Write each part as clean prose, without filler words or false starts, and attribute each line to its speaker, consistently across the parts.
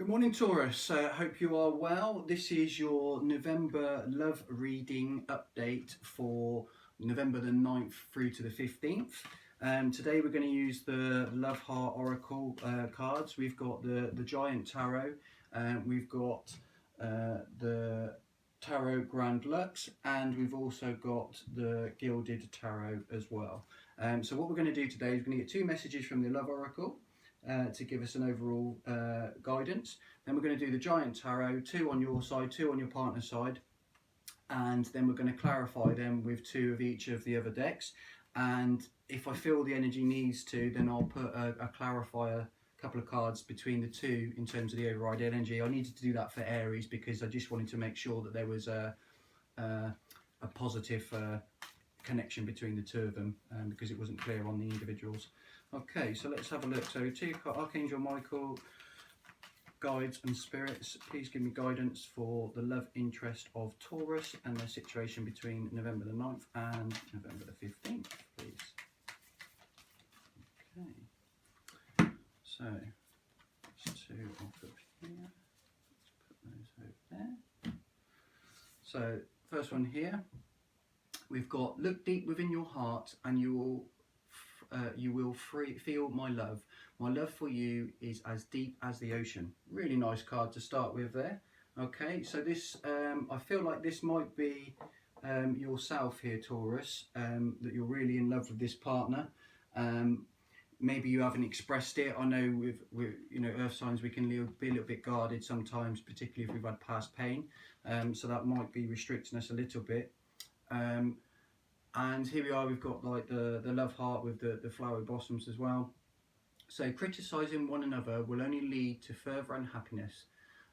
Speaker 1: Good morning, Taurus. Hope you are well. This is your November love reading update for November the 9th through to the 15th. Today we're going to use the Love Heart Oracle cards. We've got the Giant Tarot, we've got the Tarot Grand Lux, and we've also got the Gilded Tarot as well. So what we're going to do today is we're going to get two messages from the Love Oracle to give us an overall guidance. Then we're going to do the Giant Tarot, two on your side, two on your partner's side, and then we're going to clarify them with two of each of the other decks. And if I feel the energy needs to, then I'll put a clarifier, couple of cards between the two in terms of the override energy. I needed to do that for Aries because I just wanted to make sure that there was a positive connection between the two of them, because it wasn't clear on the individuals. Okay, so let's have a look. So Archangel Michael, guides and spirits, please give me guidance for the love interest of Taurus and their situation between November the 9th and November the 15th, please. Okay, so there's two off of here. Let's put those over there. So first one here, we've got look deep within your heart and you will feel my love. My love for you is as deep as the ocean. Really nice card to start with there. Okay, so this, I feel like this might be yourself here, Taurus, that you're really in love with this partner. Maybe you haven't expressed it. I know with you know, earth signs, we can be a little bit guarded sometimes, particularly if we've had past pain. So that might be restricting us a little bit. And here we are, we've got like the love heart with the flowery blossoms as well. So criticising one another will only lead to further unhappiness.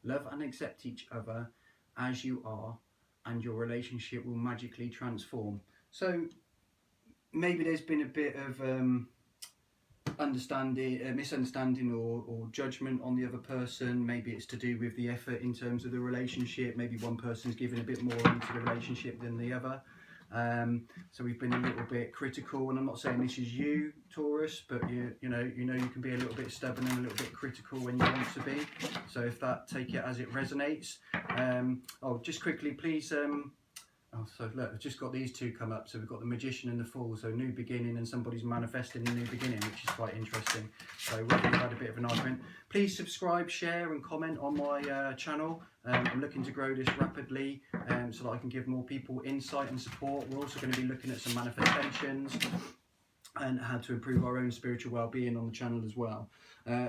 Speaker 1: Love and accept each other as you are, and your relationship will magically transform. So maybe there's been a bit of misunderstanding or judgment on the other person. Maybe it's to do with the effort in terms of the relationship. Maybe one person's giving a bit more into the relationship than the other. So we've been a little bit critical, and I'm not saying this is you, Taurus, but you know you can be a little bit stubborn and a little bit critical when you want to be. So if that, take it as it resonates. Oh, just quickly, please. Oh, so look, I've just got these two come up. So we've got the Magician and the Fool. So new beginning, and somebody's manifesting a new beginning, which is quite interesting. So whether you've had a bit of an argument, please subscribe, share and comment on my channel. I'm looking to grow this rapidly so that I can give more people insight and support. We're also going to be looking at some manifestations and how to improve our own spiritual well-being on the channel as well.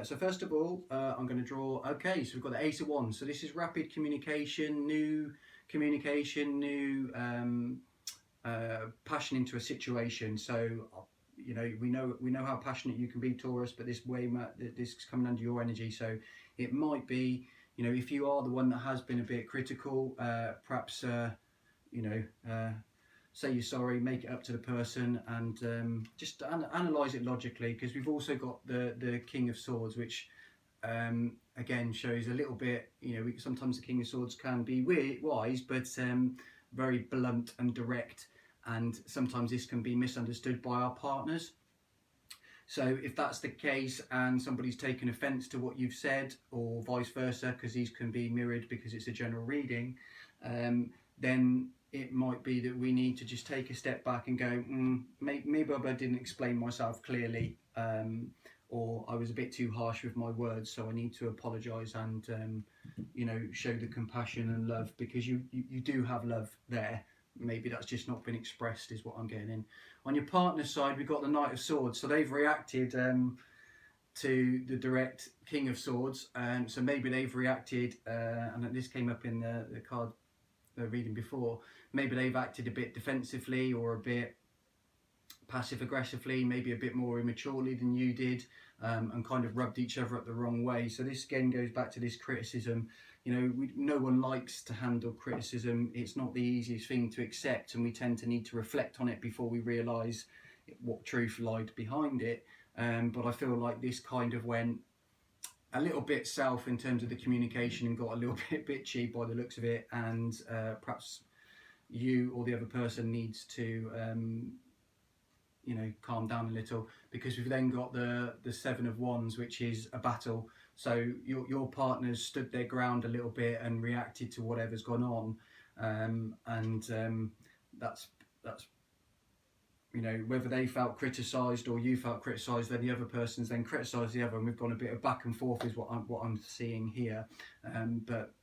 Speaker 1: So first of all, I'm going to draw, okay, so we've got the Ace of Wands. So this is rapid communication, new communication, new passion into a situation. So you know, we know how passionate you can be, Taurus, but this is coming under your energy. So it might be, you know, if you are the one that has been a bit critical, perhaps you know, say you're sorry, make it up to the person, and just analyze it logically, because we've also got the King of Swords, which again shows a little bit, you know, sometimes the King of Swords can be wise, but very blunt and direct, and sometimes this can be misunderstood by our partners. So if that's the case and somebody's taken offence to what you've said, or vice versa, because these can be mirrored because it's a general reading, then it might be that we need to just take a step back and go, maybe I didn't explain myself clearly, or I was a bit too harsh with my words, so I need to apologise and you know, show the compassion and love, because you do have love there. Maybe that's just not been expressed, is what I'm getting in. On your partner's side, we've got the Knight of Swords. So they've reacted to the direct King of Swords. So maybe they've reacted, and this came up in the card reading before, maybe they've acted a bit defensively or a bit passive aggressively, maybe a bit more immaturely than you did, and kind of rubbed each other up the wrong way. So this again goes back to this criticism. You know, no one likes to handle criticism. It's not the easiest thing to accept, and we tend to need to reflect on it before we realise what truth lied behind it. But I feel like this kind of went a little bit south in terms of the communication and got a little bit bitchy by the looks of it, and perhaps you or the other person needs to you know, calm down a little, because we've then got the Seven of Wands, which is a battle. So your partner's stood their ground a little bit and reacted to whatever's gone on, that's you know, whether they felt criticised or you felt criticised, then the other person's then criticised the other, and we've gone a bit of back and forth is what I'm seeing here. But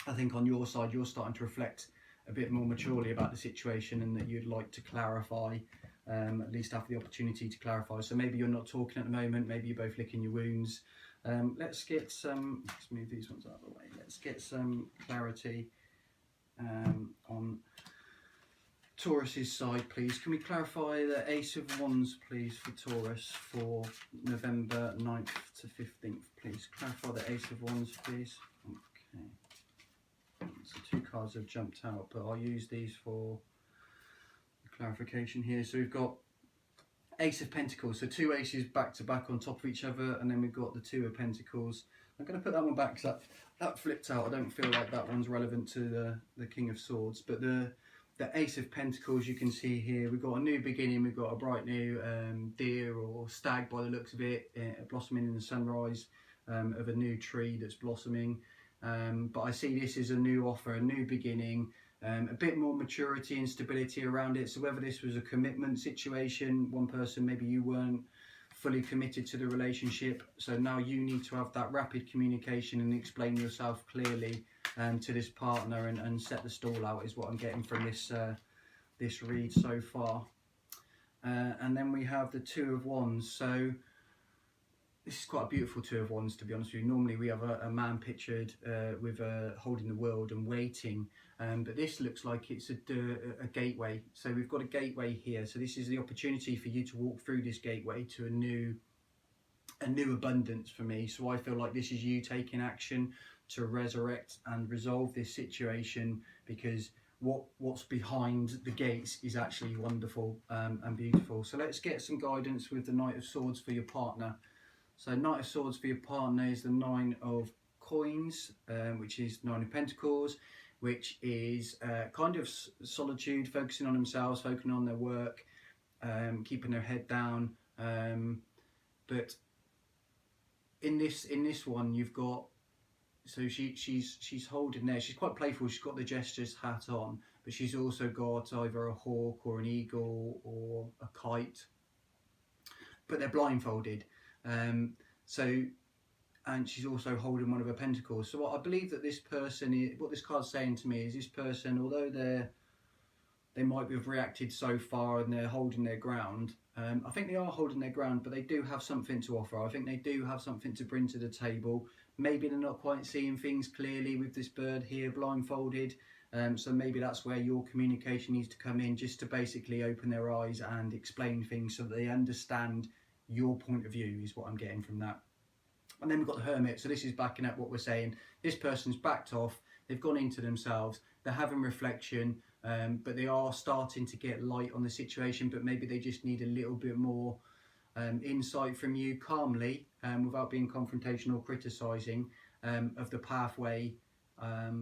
Speaker 1: I think on your side, you're starting to reflect a bit more maturely about the situation, and that you'd like to clarify, at least have the opportunity to clarify. So maybe you're not talking at the moment, maybe you're both licking your wounds. Let's get some, let's move these ones out of the way. Let's get some clarity on Taurus's side, please. Can we clarify the Ace of Wands, please, for Taurus for November 9th to 15th, please? Clarify the Ace of Wands, please. Okay. So 2 cards have jumped out, but I'll use these for clarification here. So we've got Ace of Pentacles, so 2 aces back to back on top of each other, and then we've got the 2 of Pentacles. I'm going to put that one back because that flipped out. I don't feel like that one's relevant to the King of Swords, but the Ace of Pentacles, you can see here, we've got a new beginning, we've got a bright new deer or stag by the looks of it, blossoming in the sunrise of a new tree that's blossoming. But I see this as a new offer, a new beginning, a bit more maturity and stability around it. So whether this was a commitment situation, one person, maybe you weren't fully committed to the relationship, so now you need to have that rapid communication and explain yourself clearly to this partner and set the stall out, is what I'm getting from this read so far. And then we have the 2 of Wands. So this is quite a beautiful 2 of Wands, to be honest with you. Normally we have a man pictured with holding the world and waiting, but this looks like it's a gateway. So we've got a gateway here. So this is the opportunity for you to walk through this gateway to a new abundance for me. So I feel like this is you taking action to resurrect and resolve this situation, because what's behind the gates is actually wonderful and beautiful. So let's get some guidance with the Knight of Swords for your partner. So Knight of Swords for your partner is the 9 of Coins, which is 9 of Pentacles, which is kind of solitude, focusing on themselves, focusing on their work, keeping their head down. But in this one, you've got, so she's holding there. She's quite playful. She's got the Jester's hat on, but she's also got either a hawk or an eagle or a kite. But they're blindfolded. And she's also holding one of her pentacles. So what I believe that this person is, what this card's saying to me is, this person, although they might have reacted so far and they're holding their ground, I think they are holding their ground, but they do have something to offer. I think they do have something to bring to the table. Maybe they're not quite seeing things clearly with this bird here blindfolded. So maybe that's where your communication needs to come in, just to basically open their eyes and explain things so that they understand your point of view, is what I'm getting from that. And then we've got the Hermit. So this is backing up what we're saying. This person's backed off, they've gone into themselves, they're having reflection, but they are starting to get light on the situation, but maybe they just need a little bit more insight from you, calmly, without being confrontational or criticising, of the pathway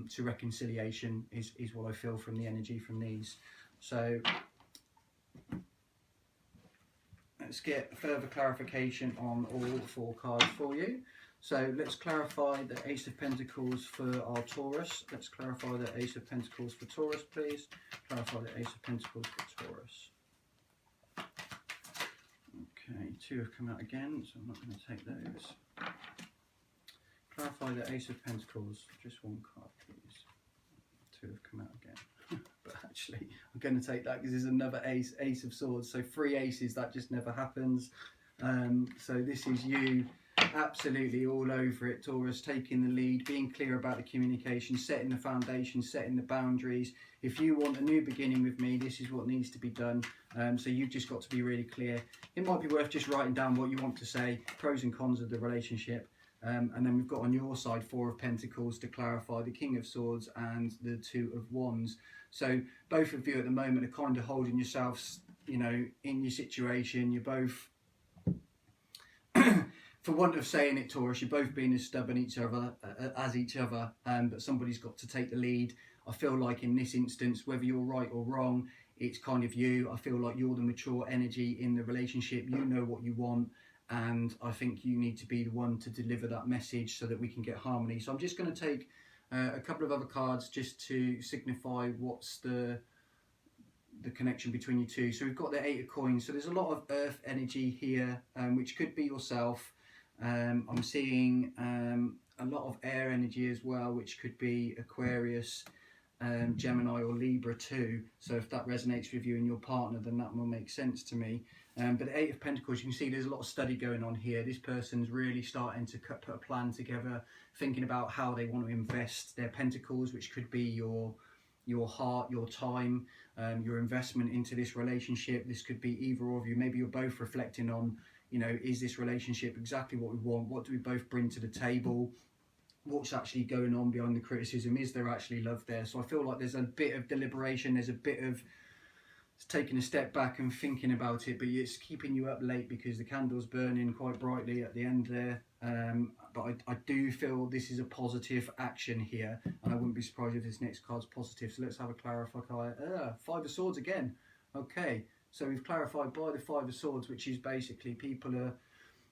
Speaker 1: to reconciliation is what I feel from the energy from these. So let's get further clarification on all 4 cards for you. So let's clarify the Ace of Pentacles for our Taurus. Let's clarify the Ace of Pentacles for Taurus, please. Clarify the Ace of Pentacles for Taurus. Okay, 2 have come out again, so I'm not going to take those. Clarify the Ace of Pentacles, just 1 card, please. 2 have come out again. But actually, I'm going to take that because there's another Ace of Swords. So 3 aces, that just never happens. So this is you absolutely all over it, Taurus, taking the lead, being clear about the communication, setting the foundation, setting the boundaries. If you want a new beginning with me, this is what needs to be done. So you've just got to be really clear. It might be worth just writing down what you want to say, pros and cons of the relationship. And then we've got on your side 4 of Pentacles to clarify, the King of Swords and the 2 of Wands. So both of you at the moment are kind of holding yourselves, you know, in your situation. You're both, for want of saying it, Taurus, you're both being as stubborn as each other, but somebody's got to take the lead. I feel like in this instance, whether you're right or wrong, it's kind of you. I feel like you're the mature energy in the relationship. You know what you want, and I think you need to be the one to deliver that message so that we can get harmony. So I'm just going to take a couple of other cards just to signify what's the connection between you two. So we've got the 8 of coins. So there's a lot of earth energy here, which could be yourself. I'm seeing a lot of air energy as well, which could be Aquarius, Gemini or Libra too. So if that resonates with you and your partner, then that will make sense to me. But the 8 of Pentacles, you can see there's a lot of study going on here. This person's really starting to put a plan together, thinking about how they want to invest their pentacles, which could be your heart, your time, your investment into this relationship. This could be either of you. Maybe you're both reflecting on, you know, is this relationship exactly what we want? What do we both bring to the table? What's actually going on behind the criticism? Is there actually love there? So I feel like there's a bit of deliberation, there's a bit of taking a step back and thinking about it, but it's keeping you up late because the candle's burning quite brightly at the end there. But I do feel this is a positive action here, and I wouldn't be surprised if this next card's positive. So let's have a clarifier. 5 of Swords again. Okay, so we've clarified by the 5 of Swords, which is basically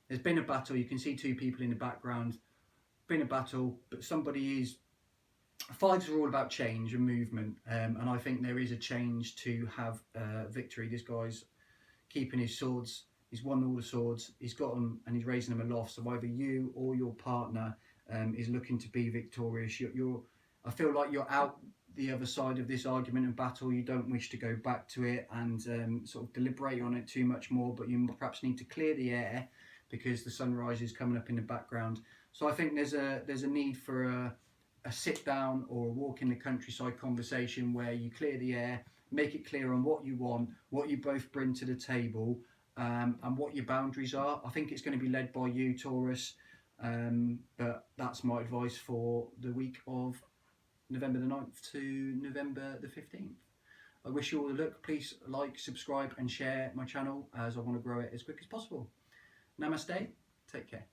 Speaker 1: there's been a battle. You can see 2 people in the background. Been a battle, but somebody is. Fights are all about change and movement, and I think there is a change to have victory. This guy's keeping his swords. He's won all the swords. He's got them and he's raising them aloft. So either you or your partner is looking to be victorious. I feel like you're out the other side of this argument and battle. You don't wish to go back to it and sort of deliberate on it too much more, but you perhaps need to clear the air because the sunrise is coming up in the background. So I think there's a need for a sit down or a walk in the countryside conversation where you clear the air, make it clear on what you want, what you both bring to the table, and what your boundaries are. I think it's going to be led by you, Taurus, but that's my advice for the week of November the 9th to November the 15th. I wish you all the luck. Please like, subscribe and share my channel as I want to grow it as quick as possible. Namaste. Take care.